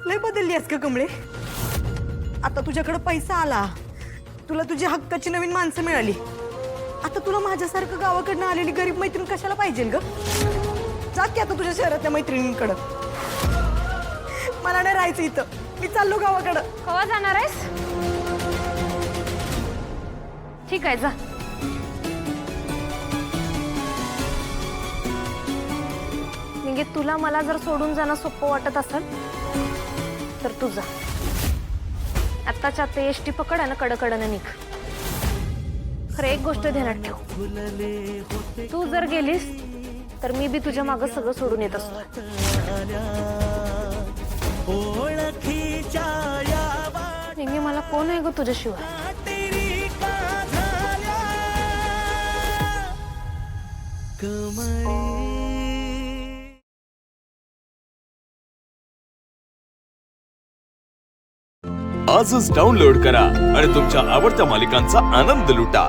लय बदलली आहेस का कमळे? आता तुझ्याकडे पैसा आला, तुला तुझी हक्काची नवीन माणसं मिळाली. आता तुला माझ्यासारखं गावाकडनं आलेली गरीब मैत्रीण कशाला पाहिजे ग? जा की आता तुझ्या शहरातल्या मैत्रिणींकडं. मला नाही राहायचं इथं, मी चाललो गावाकडं. कवा जाणार आहेस? ठीक आहे जा. म्हणजे तुला मला जर सोडून जाणं सोपं वाटत असेल तर तू जा. आत्ताच्या आता एसटी पकड आणि कडकडनं निघ. खरं एक गोष्ट ध्यानात ठेव, तू जर गेलीस तर मी बी तुझ्या मागं सगळं सोडून येत असतो. निंगे मला कोण आहे ग तुझ्याशिवाय? आजच डाउनलोड करा आणि तुमच्या आवडत्या मालिकांचा आनंद लुटा.